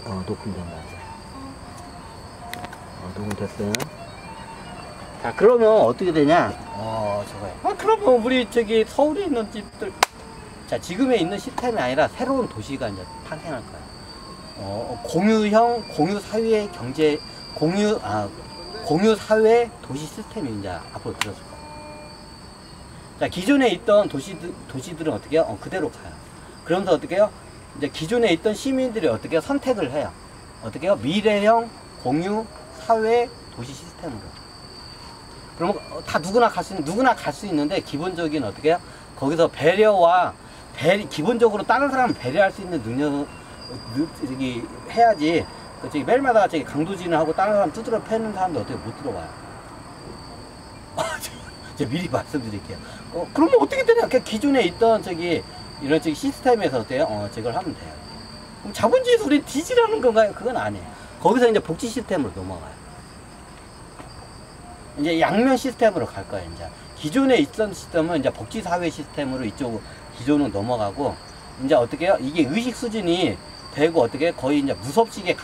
녹음된 거야. 녹음됐어요. 자, 그러면 어떻게 되냐? 저거야. 그러면 우리 저기 서울에 있는 집들, 자, 지금에 있는 시스템이 아니라 새로운 도시가 이제 탄생할 거야. 공유형, 공유사회 경제, 공유사회 도시 시스템이 이제 앞으로 들어설 거야. 자, 기존에 있던 도시들은 어떻게 해요? 그대로 가요. 그러면서 어떻게 해요? 이제 기존에 있던 시민들이 어떻게 선택을 해요? 어떻게 해요? 미래형 공유 사회 도시 시스템으로. 그러면 다 누구나 갈 수 있는데, 기본적인 어떻게 해요? 거기서 기본적으로 다른 사람을 배려할 수 있는 저기 해야지. 저기 매일마다 저기 강도질을 하고 다른 사람 두드려 패는 사람도 어떻게 못 들어와요. 제가 미리 말씀드릴게요. 그러면 어떻게 되냐? 그냥 기존에 있던 이런 시스템에서 어때요? 저걸 하면 돼요. 그럼 자본주의 소리 뒤지라는 건가요? 그건 아니에요. 거기서 이제 복지 시스템으로 넘어가요. 이제 양면 시스템으로 갈 거예요. 이제 기존에 있던 시스템은 이제 복지 사회 시스템으로 이쪽 기존으로 넘어가고, 이제 어떻게 해요? 이게 의식 수준이 되고 어떻게 거의 이제 무섭시게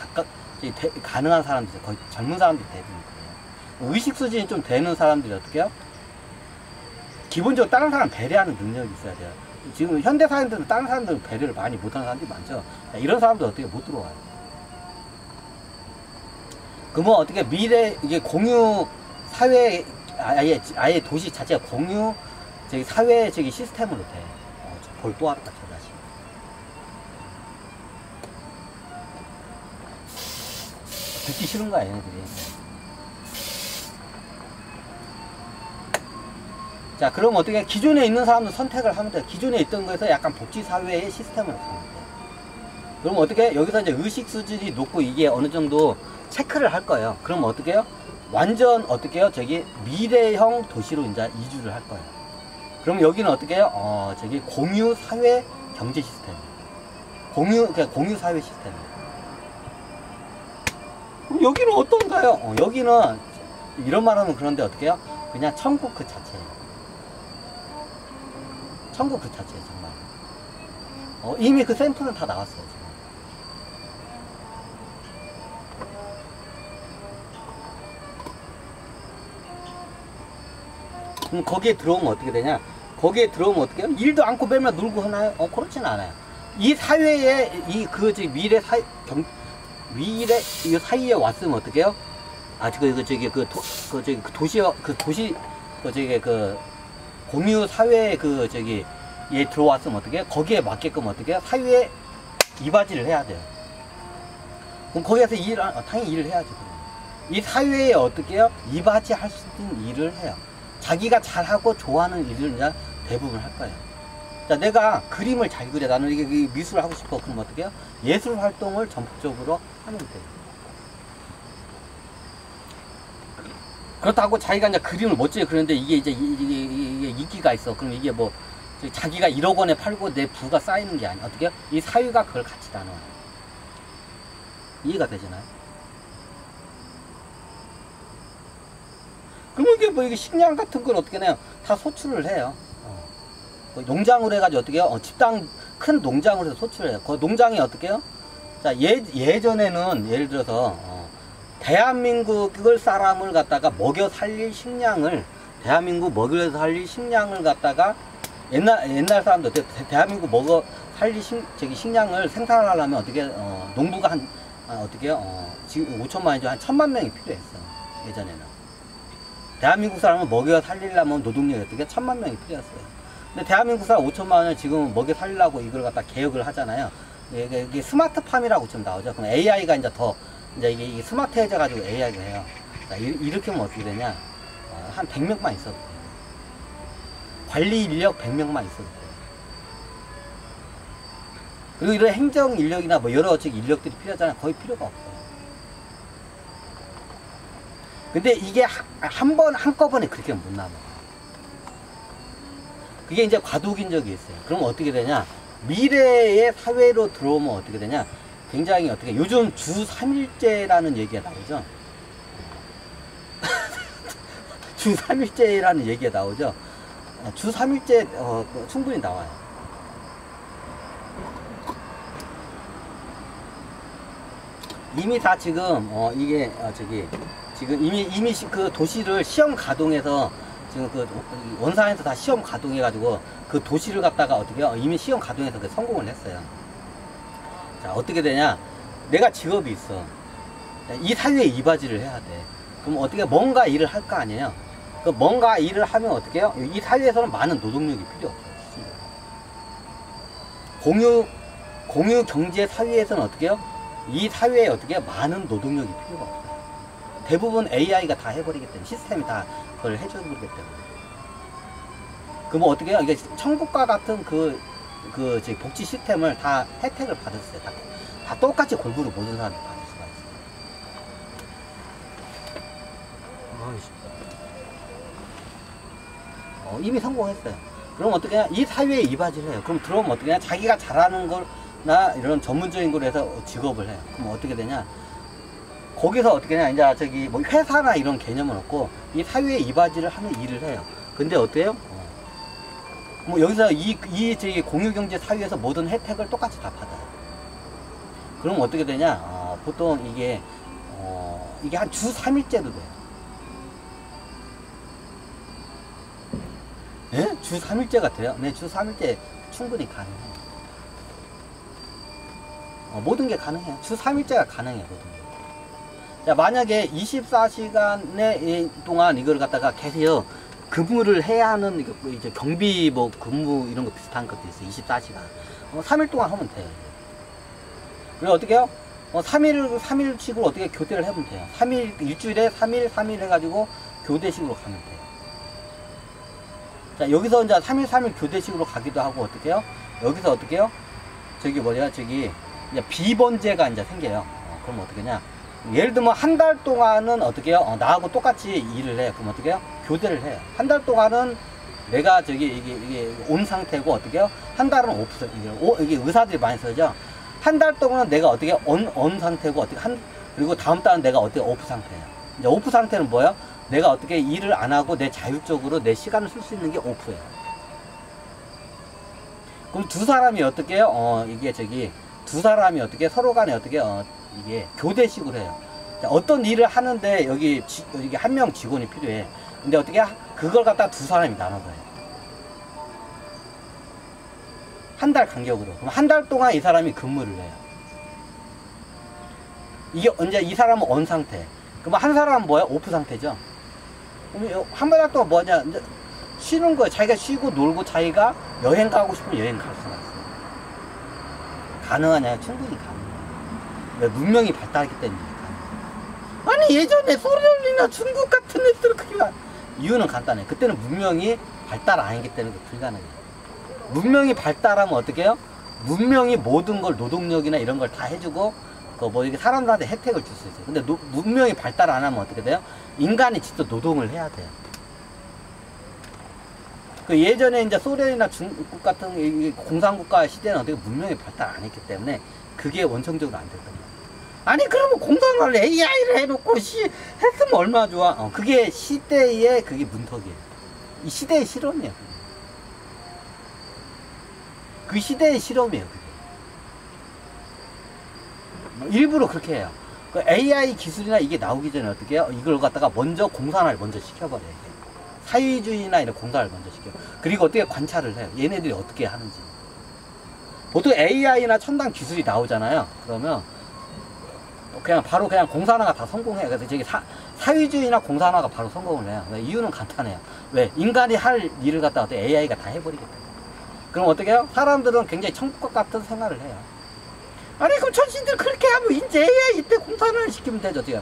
가능한 사람들, 거의 젊은 사람들이 대부분 그래요. 의식 수준이 좀 되는 사람들이 어떻게 해요? 기본적으로 다른 사람 배려하는 능력이 있어야 돼요. 지금 현대 사람들은 다른 사람들 배려를 많이 못하는 사람들이 많죠. 이런 사람들 어떻게 못 들어와요. 그러면 어떻게 이게 공유 사회, 아예 도시 자체가 공유 사회 시스템으로 돼. 볼 또 왔다, 저 다시. 듣기 싫은 거야, 얘네들이. 자, 그럼 어떻게 기존에 있는 사람들 선택을 하면 돼요. 기존에 있던 거에서 약간 복지사회의 시스템을 가면 돼요. 그럼 어떻게 여기서 이제 의식 수준이 높고 이게 어느 정도 체크를 할 거예요. 그럼 어떻게 해요? 완전 어떻게 해요? 미래형 도시로 이제 이주를 할 거예요. 그럼 여기는 어떻게 해요? 공유사회 경제 시스템. 공유사회 시스템. 그럼 여기는 어떤가요? 여기는 이런 말 하면 그런데 어떻게 해요? 그냥 천국 그 자체예요. 천국 그 자체예요, 정말. 이미 그 샘플은 다 나왔어요, 지금. 그럼 거기에 들어오면 어떻게 되냐? 거기에 들어오면 어떻게 해요? 일도 않고 맨날 놀고 하나요? 그렇진 않아요. 이 사회에, 미래 사이에 왔으면 어떻게 해요? 공유 사회 얘 들어왔으면 어떻게 해요? 거기에 맞게끔 어떻게 해요? 사회에 이바지를 해야 돼요. 그럼 거기에서 당연히 일을 해야죠. 이 사회에 어떻게 해요? 이바지 할 수 있는 일을 해요. 자기가 잘하고 좋아하는 일을 이제 대부분 할 거예요. 자, 내가 그림을 잘 그려. 나는 이게 미술을 하고 싶어. 그럼 어떻게 해요? 예술 활동을 전폭적으로 하면 돼요. 그렇다고 자기가 이제 그림을 멋지게 그리는데 이게 인기가 있어. 그럼 이게 뭐, 자기가 1억 원에 팔고 내 부가 쌓이는 게 아니야. 어떻게 해요? 이 사회가 그걸 같이 나눠요. 이해가 되시나요? 그러면 이게 식량 같은 걸 어떻게 해요? 다 소출을 해요. 농장으로 해가지고 어떻게 해요? 큰 농장으로 해서 소출을 해요. 그 농장이 어떻게 해요? 자, 예전에는 예를 들어서, 대한민국을 사람을 갖다가 먹여 살릴 식량을, 대한민국 먹여 살릴 식량을 갖다가, 옛날 사람들, 대한민국 먹여 살릴 식량을 생산하려면 어떻게, 농부가 어떻게 해요? 지금 5천만이죠. 한 1,000만 명이 필요했어요. 예전에는. 대한민국 사람을 먹여 살리려면 노동력이 어떻게 1,000만 명이 필요했어요. 근데 대한민국 사람 5천만을 지금 먹여 살리려고 이걸 갖다 개혁을 하잖아요. 이게 스마트팜이라고 좀 나오죠. 그럼 AI가 이제 이게 스마트해져가지고 AI가 해요. 자, 이렇게 하면 어떻게 되냐? 한 100명만 있어도 돼요. 관리 인력 100명만 있어도 돼요. 그리고 이런 행정 인력이나 뭐 여러 인력들이 필요하잖아요. 거의 필요가 없어요. 근데 이게 한꺼번에 그렇게 못 남아요. 그게 이제 과도기인 적이 있어요. 그럼 어떻게 되냐? 미래의 사회로 들어오면 어떻게 되냐? 굉장히 요즘 주 3일제라는 얘기가 나오죠? 주 3일제라는 얘기가 나오죠? 주 3일제, 충분히 나와요. 이미 다 지금 이게 저기 지금 이미 그 도시를 시험 가동해서 지금 그 원산에서 다 시험 가동해가지고 그 도시를 갖다가 어떻게 이미 시험 가동해서 그 성공을 했어요. 자, 어떻게 되냐? 내가 직업이 있어. 이 사회에 이바지를 해야 돼. 그럼 어떻게 뭔가 일을 할 거 아니에요? 그 뭔가 일을 하면 어떻게 해요? 이 사회에서는 많은 노동력이 필요 없어요. 공유 경제 사회에서는 어떻게 해요? 이 사회에 어떻게 해요? 많은 노동력이 필요가 없어요. 대부분 AI가 다 해버리기 때문에, 시스템이 다 그걸 해줘버리기 때문에. 그럼 어떻게 해요? 이게 천국과 같은 저기 복지 시스템을 다 혜택을 받았어요. 다 똑같이 골고루 모든 사람이 받을 수가 있어요. 이미 성공했어요. 그럼 어떻게 해요? 이 사회에 이바지를 해요. 그럼 들어오면 어떻게 해요? 자기가 잘하는 거나 이런 전문적인 걸 해서 직업을 해요. 그럼 어떻게 되냐? 거기서 어떻게 하냐? 이제 저기 뭐 회사나 이런 개념은 없고 이 사회에 이바지를 하는 일을 해요. 근데 어때요? 뭐 여기서 저기 공유경제 사회에서 모든 혜택을 똑같이 다 받아요. 그럼 어떻게 되냐? 보통 이게 한 주 3일째도 돼요. 예? 주 3일째가 돼요? 네, 주 3일째 충분히 가능해요. 모든 게 가능해요. 주 3일째가 가능해요, 모든 게. 자, 만약에 24시간에 동안 이걸 갖다가 계세요. 근무를 해야 하는 이제 경비 뭐 근무 이런 거 비슷한 것도 있어요. 24시간. 3일 동안 하면 돼요. 그리고 어떻게 해요? 3일씩으로 어떻게 교대를 해보면 돼요. 3일, 일주일에 3일 해가지고 교대식으로 가면 돼요. 자, 여기서 이제 3일 교대식으로 가기도 하고 어떻게 해요? 여기서 어떻게 해요? 저기 저기 이제 비번제가 이제 생겨요. 그럼 어떻게 하냐? 예를 들면 한 달 동안은 어떻게 해요? 나하고 똑같이 일을 해. 그럼 어떻게 해요? 교대를 해요. 한 달 동안은 내가 저기 이게 온 상태고 어떻게 해요? 한 달은 오프. 이게 의사들이 많이 쓰죠. 한 달 동안은 내가 어떻게 on 상태고 어떻게 그리고 다음 달은 내가 어떻게 오프 상태예요. 이제 오프 상태는 뭐예요? 내가 어떻게 일을 안 하고 내 자율적으로 내 시간을 쓸 수 있는 게 오프예요. 그럼 두 사람이 어떻게 해요? 이게 저기 두 사람이 어떻게 서로 간에 어떻게 이게 교대식으로 해요. 자, 어떤 일을 하는데 여기 한 명 직원이 필요해. 근데 어떻게 그걸 갖다 두 사람이 나눠서 해요. 한 달 간격으로. 그럼 한 달 동안 이 사람이 근무를 해요. 이게 언제 이 사람은 on 상태. 그럼 한 사람은 뭐야? 오프 상태죠. 그럼 한 달 동안 뭐냐? 이제 쉬는 거예요. 자기가 쉬고 놀고 자기가 여행 가고 싶으면 여행 갈 수가 있어요. 가능하냐? 충분히 가능해요. 왜? 문명이 발달했기 때문에 가능해요. 아니 예전에 소련이나 중국 같은 애들은 그게 이유는 간단해. 그때는 문명이 발달 안 했기 때문에 불가능해요. 문명이 발달하면 어떻게 해요? 문명이 모든 걸 노동력이나 이런 걸 다 해주고 뭐 이게 사람들한테 혜택을 줄 수 있어요. 근데 문명이 발달 안 하면 어떻게 돼요? 인간이 직접 노동을 해야 돼요. 그 예전에 이제 소련이나 중국 같은 공산국가 시대는 어떻게 문명이 발달 안 했기 때문에 그게 원천적으로 안 됐던 거예요. 아니 그러면 공산을 AI를 해놓고 했으면 얼마나 좋아. 그게 시대의 그게 문턱이에요. 이 시대의 실험이에요. 그 시대의 실험이에요. 그게. 일부러 그렇게 해요. 그 AI 기술이나 이게 나오기 전에 어떻게 해요? 이걸 갖다가 먼저 공산화를 먼저 시켜버려요. 사회주의나 이런 공산화를 먼저 시켜. 그리고 어떻게 관찰을 해요. 얘네들이 어떻게 하는지. 보통 AI나 첨단 기술이 나오잖아요. 그러면 바로 공산화가 다 성공해요. 그래서 저기 사회주의나 공산화가 바로 성공을 해요. 왜? 이유는 간단해요. 왜? 인간이 할 일을 갖다가 AI가 다 해버리기 때문에. 그럼 어떻게 해요? 사람들은 굉장히 천국과 같은 생활을 해요. 아니 그럼 천신들 그렇게 하면 이제 AI 이때 공산화를 시키면 되죠. 어떻게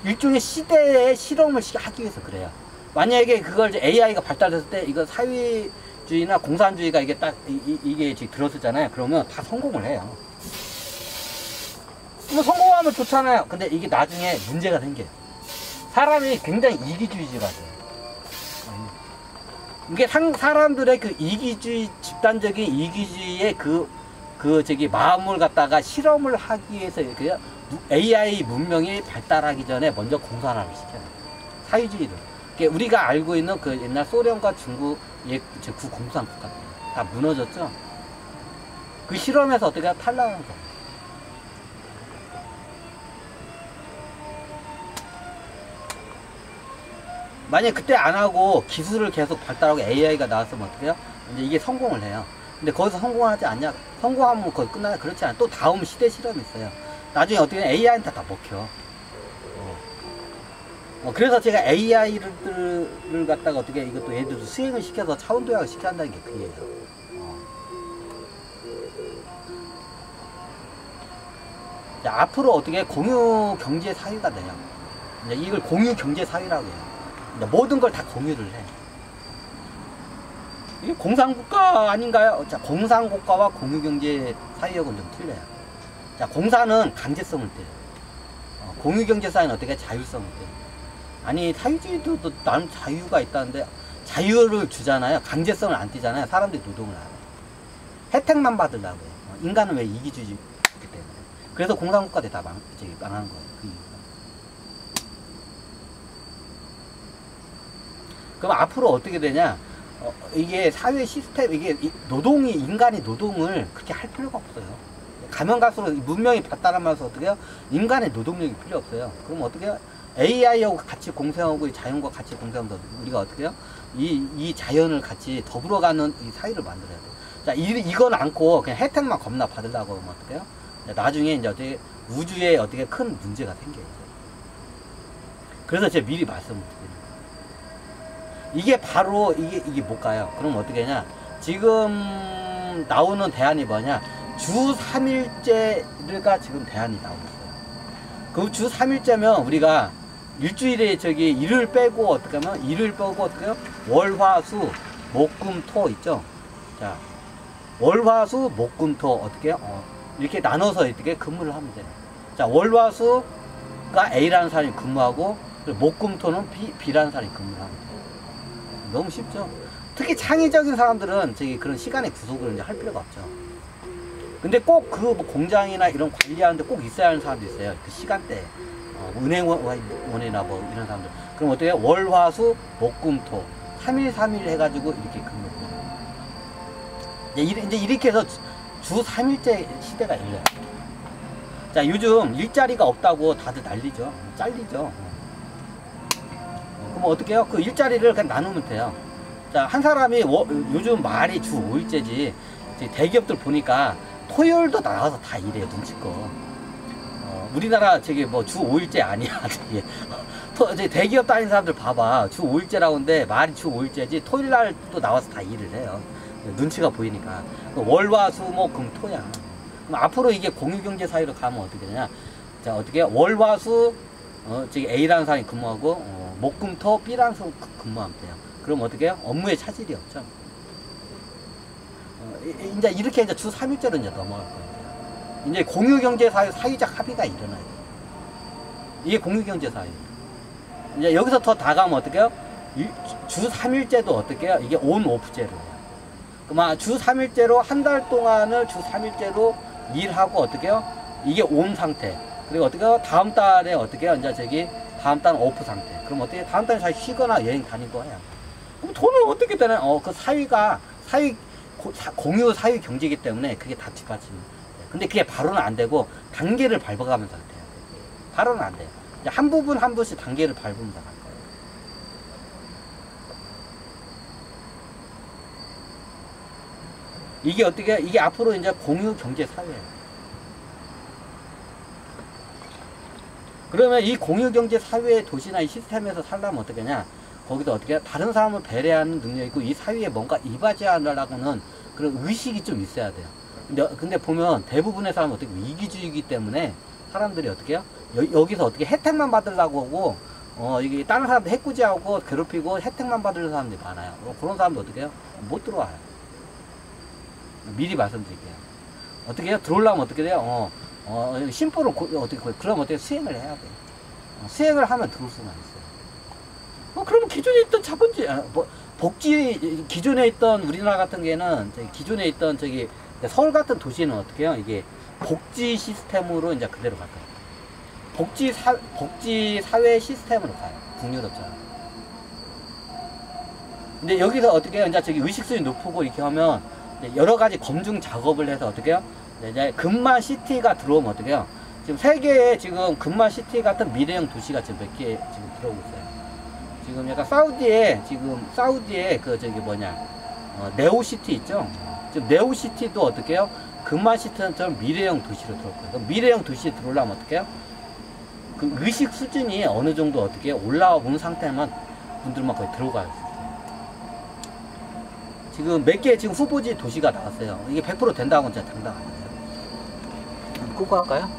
일종의 시대의 실험을 하기 위해서 그래요. 만약에 그걸 이제 AI가 발달했을 때 이거 사회주의나 공산주의가 이게 딱 이게 지금 들었었잖아요. 그러면 다 성공을 해요. 뭐 성공하면 좋잖아요. 근데 이게 나중에 문제가 생겨요. 사람이 굉장히 이기주의자가 돼요. 이게 사람들의 그 이기주의, 집단적인 이기주의의 저기 마음을 갖다가 실험을 하기 위해서 AI 문명이 발달하기 전에 먼저 공산화를 시켜요. 사회주의를. 우리가 알고 있는 그 옛날 소련과 중국의 구공산국가 다 무너졌죠. 그 실험에서 어떻게 탈락한 거예요. 만약에 그때 안 하고 기술을 계속 발달하고 AI가 나왔으면 어떡해요? 이제 이게 성공을 해요. 근데 거기서 성공하지 않냐? 성공하면 거기 끝나냐? 그렇지 않아. 또 다음 시대 실험이 있어요. 나중에 어떻게 AI한테 다 먹혀. 그래서 제가 AI를 갖다가 어떻게 이것도 얘들도 수행을 시켜서 차원도약을 시켜야 한다는 게 그게요. 자, 앞으로 어떻게 공유 경제 사회가 돼요. 이제 이걸 공유 경제 사회라고 해요. 이제 모든 걸 다 공유를 해. 이게 공산국가 아닌가요? 자, 공산국가와 공유 경제 사회하고는 좀 틀려요. 자, 공사는 강제성을 떼요. 공유 경제 사회는 어떻게 자율성을 떼요. 아니 사회주의도 나름 자유가 있다는데 자유를 주잖아요. 강제성을 안 띄잖아요. 사람들이 노동을 안 해요. 혜택만 받으려고 해요. 인간은 왜 이기주의이기 때문에. 그래서 공산국가들이 다 망한 거예요. 그 이유가. 그럼 앞으로 어떻게 되냐? 이게 사회 시스템, 이게 인간이 노동을 그렇게 할 필요가 없어요. 가면 갈수록 문명이 발달하면서 어떻게 해요? 인간의 노동력이 필요 없어요. 그럼 어떻게 해요? AI하고 같이 공생하고 자연과 같이 공생하면서 우리가 어떻게 해요? 이 자연을 같이 더불어가는 이 사회를 만들어야 돼요. 자, 이건 않고 그냥 혜택만 겁나 받으려고 하면 어떻게 해요? 나중에 이제 어떻게 우주에 어떻게 큰 문제가 생겨요. 그래서 제가 미리 말씀을 드려요. 이게 바로 이게 뭘까요? 그럼 어떻게 하냐? 지금 나오는 대안이 뭐냐? 주 3일제가 지금 대안이 나오고 있어요. 그 주 3일제면 우리가 일주일에 일을 빼고 어떻게 하면 일을 빼고 어떻게 해요? 월, 화, 수, 목, 금, 토 있죠? 자, 월, 화, 수, 목, 금, 토 어떻게 해요? 이렇게 나눠서 이렇게 근무를 하면 돼요. 자, 월, 화, 수가 A라는 사람이 근무하고 목, 금, 토는 B라는 사람이 근무를 하면 돼요. 너무 쉽죠? 특히 창의적인 사람들은 그런 시간의 구속을 이제 할 필요가 없죠. 근데 꼭 그 공장이나 이런 관리하는데 꼭 있어야 하는 사람도 있어요. 그 시간대. 은행원이나 뭐 이런 사람들. 그럼 어떻게 해요? 월, 화, 수, 목, 금, 토. 3일, 3일 해가지고 이렇게 근무를 해요. 이제 이렇게 해서 주 3일째 시대가 열려요. 자, 요즘 일자리가 없다고 다들 난리죠. 잘리죠. 그럼 어떻게 해요? 그 일자리를 그냥 나누면 돼요. 자, 한 사람이 요즘 말이 주 5일째지. 대기업들 보니까 토요일도 나가서 다 일해요. 눈치껏. 우리나라 뭐 주 5일째 아니야. 대기업 다니는 사람들 봐봐. 주 5일째라고 하는데 말이 주 5일째지 토요일날 또 나와서 다 일을 해요. 눈치가 보이니까. 월, 화, 수, 목, 금, 토야. 그럼 앞으로 이게 공유경제 사회로 가면 어떻게 되냐? 자, 어떻게 월, 화, 수 A라는 사람이 근무하고 목, 금, 토 B라는 사람이 근무하면 돼요. 그럼 어떻게 해요? 업무에 차질이 없죠. 이제 이렇게 이제 주 3일째로 이제 넘어갈 거예요. 이제 공유경제 사회 사회적 합의가 일어나야 돼요. 이게 공유경제 사회. 이제 여기서 더 나가면 어떻게 해요? 주 3일째도 어떻게 해요? 이게 온 오프제로 해요. 그럼 주 3일째로 한 달 동안을 주 3일째로 일하고 어떻게 해요? 이게 온 상태. 그리고 어떻게 해요? 다음 달에 어떻게 해요? 이제 다음 달은 오프 상태. 그럼 어떻게 해요? 다음 달에 잘 쉬거나 여행 다니고 해요. 그럼 돈은 어떻게 되나요? 그 공유 사회 경제이기 때문에 그게 다 뒷받침돼요. 근데 그게 바로는 안 되고 단계를 밟아가면서 돼요. 바로는 안 돼요. 한 부분 한 부분씩 단계를 밟으면서 갈 거예요. 이게 어떻게, 이게 앞으로 이제 공유 경제 사회예요. 그러면 이 공유 경제 사회의 도시나 이 시스템에서 살려면 어떻게 하냐? 거기도 어떻게 다른 사람을 배려하는 능력이 있고 이 사회에 뭔가 이바지하려고는 그런 의식이 좀 있어야 돼요. 근데 보면 대부분의 사람은 어떻게 이기주의이기 때문에 사람들이 어떻게 해요? 여기서 어떻게 혜택만 받으려고 하고 이게 다른 사람들 해코지하고 괴롭히고 혜택만 받으려는 사람들이 많아요. 그런 사람들 어떻게 해요? 못 들어와요. 미리 말씀드릴게요. 어떻게 해요? 들어오려면 어떻게 돼요? 심보를 그럼 어떻게 수행을 해야 돼요. 수행을 하면 들어올 수가 있어요. 그러면 기존에 있던 자본주의, 기존에 있던 우리나라 같은 경우에는 기존에 있던 서울 같은 도시는 어떻게 해요? 이게 복지 시스템으로 이제 그대로 갈 거예요. 복지 사회 시스템으로 가요. 북유럽처럼. 근데 여기서 어떻게 해요? 이제 의식수준이 높고 이렇게 하면 여러 가지 검증 작업을 해서 어떻게 해요? 이제 금만 시티가 들어오면 어떻게 해요? 지금 세계에 지금 금만 시티 같은 미래형 도시가 지금 몇 개 지금 들어오고 있어요. 지금 약간 사우디에 그 저기 뭐냐 네오시티 있죠. 지금 네오시티도 어떻게 해요? 금마시티처럼 미래형 도시로 들어올 거예요. 그럼 미래형 도시에 들어오려면 어떻게 해요? 그 의식 수준이 어느 정도 어떻게 올라와 보는 상태만 분들만 거의 들어가요. 지금 몇 개 지금 후보지 도시가 나왔어요. 이게 100% 된다고는 제가 장담 안 해요. 끄고 할까요?